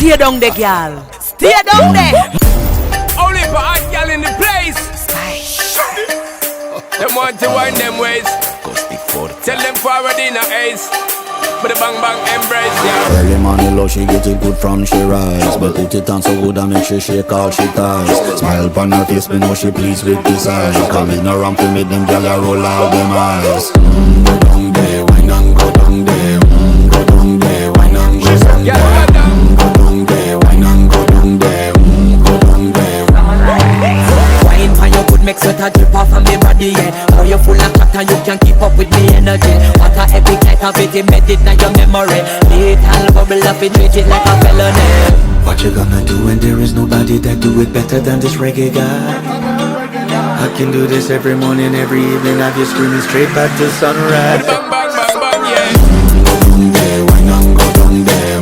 Stay down there, girl. Stay down there. Only for hot girl in the place. Them want to wind them ways. Tell them forward in a ace. But the bang bang embrace, yeah. Early morning love, she get it good from she rise. But put it on so good and make she shake all she ties. Smile upon her face, me know she pleased with this eyes. Coming around to make them gyal roll out them eyes. Go down there, wine and go down there. Go down there, wine and go down there. Go down there, wine and go down there. Go down there. Wine for your good make sweat a drip off of me body, yeah. How you full of chatter, you can keep up with me energy. What a epic night of it, embedded in your memory. Lethal bubble up, it treat it like a felony. What you gonna do when there is nobody that do it better than this reggae guy? I can do this every morning, every evening. Have you screaming straight back to sunrise. Bang bang bang bang, yeah. Go down there, wine and go down there.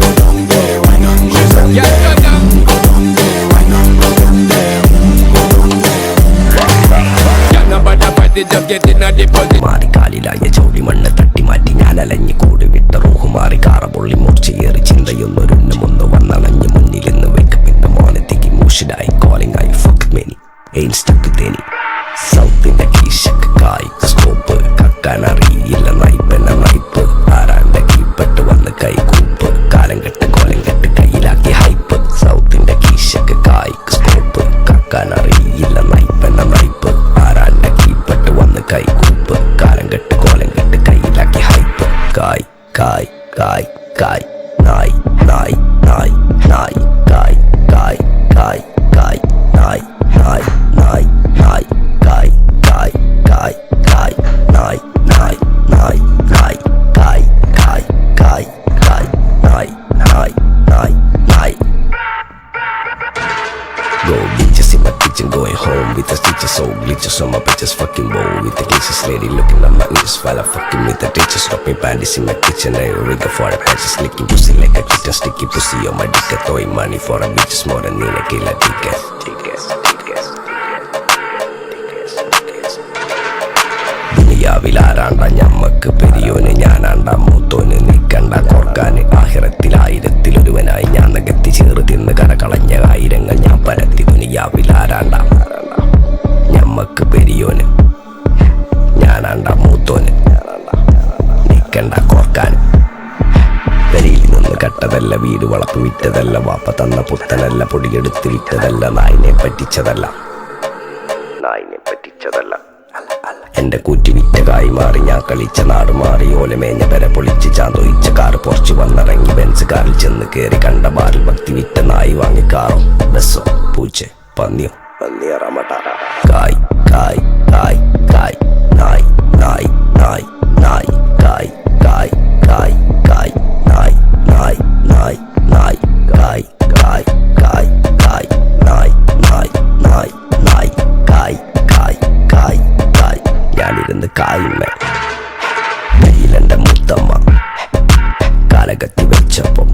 Go down there, wine and go down there. Yeah, go down. Go down there, wine and go down there. Go down there. Yeah, nobody fight it, just get in a deposit. മാറിക്കാലിലായ ചൗളി മണ്ണ് തട്ടിമാറ്റി ഞാനലഞ്ഞ് കൂടി വിട്ട റൂഹുമാറി കാറപൊള്ളി മൂർച്ചയേറി ചിന്തയൊന്നൊരുണ്ണമൊന്ന് വന്നണഞ്ഞ് മുന്നിലെന്ന് വെക്കപ്പിന്റെ മോനത്തേക്ക് മൂഷിലായി കോളിംഗ് ആയി ഫക്ക് മെനി എയിൻ സ്റ്റക്ക് തേനി സൗത്തിന്റെ കീശക്ക് കായ്ക്ക് സ്കോപ്പ് കക്കാനറിയില്ല നയിപ്പെന്ന നയിപ്പ് ആരാന്റെ കീപ്പെട്ട് വന്ന് കൈകൂപ്പ് കാലം കെട്ട് കോലം കെട്ട് കയ്യിലാക്കി ഹൈപ്പ് സൗത്തിന്റെ കീശക്ക് കായ്ക്ക് സ്കോപ്പ് കക്കാനറിയില്ല നയിപ്പെന്ന നയിപ്പ് ആരാന്റെ കീപ്പെട്ട് വന്ന് കൈകൂപ്പ് കാലം കെട്ട് കോലം കെട്ട് കയ്യിലാക്കി ഹൈപ്പ് കായ് കായ് കായ് കായ് നായ് നായ് നായ് നായ് കായ് കായ് കായ് കായ് നായ് നായ് നായ് നായ് കായ് കായ് കായ് കായ് നായ് നായ് നായ് നായ് കായ് കായ് കായ് കായ് നായ് നായ് നായ് നായ് Go bitches in my kitchen, going home with the stitches, so glitches on my bitches fucking bow with the cases, lady looking at my ears while I fucking with the teachers, dropping panties in my kitchen, I rig for the patches, licking pussy like a kitten, sticky pussy on my dick, throwing money for a bitches more than in a killer ticket. ദുനിയാവിലാരാണ്ട ഞമ്മക്ക് പെരിയോന് ഞാനാണ്ട മൂത്തോന് നിക്കണ്ട കോർക്കാന് ആഹിറത്തിലായിരത്തിലൊരുവനായി ഞാൻ നകത്തി ചേറ് തിന്ന് കരകളഞ്ഞ ആയിരങ്ങൾ ഞാൻ പരത്തി ദുനിയാവിലാരാണ്ട ഞമ്മക്ക് പെരിയോന് ഞാനാണ്ട മൂത്തോന് നിക്കണ്ട കോർക്കാന് പെരിയിൽ നിന്ന് കട്ടതല്ല വീട് വളപ്പ് വിറ്റതല്ല വാപ്പ തന്ന പുത്തനല്ല പൊടിയെടുത്ത് വിറ്റതല്ല നായിനെ പറ്റിച്ചതല്ല എന്റെ കൂറ്റി വിറ്റ കായി മാറി ഞാൻ കളിച്ച നാട് മാറി ഓലമേഞ്ഞ പെര പൊളിച്ച് ചാന്തൊയിച്ച കാറ് പൊറച്ചു വന്നിറങ്ങി ബെൻസ് കാറിൽ ചെന്ന് കേറി കണ്ട ബാറിൽ ഭക്തി വിറ്റ നായി വാങ്ങി കാറോ ബസ്സോ പൂച്ച പന്നിയോ പന്നിയറമട്ട കായ് കായ് കായ് കായ് നായ് നായ് നായ് നായ് കായ് കായ് കായ് കായ് നായ് നായ് നായ് നായ് കായ് കായ് കായ് കായ് നായ് നായ് നായ് നായ് കായ് കായ് കായ് കായ് ഞാനിരുന്ന് കായുമ്മ കയ്യിലെന്റെ മുത്തമ്മ കാലകത്തി വെച്ചപ്പം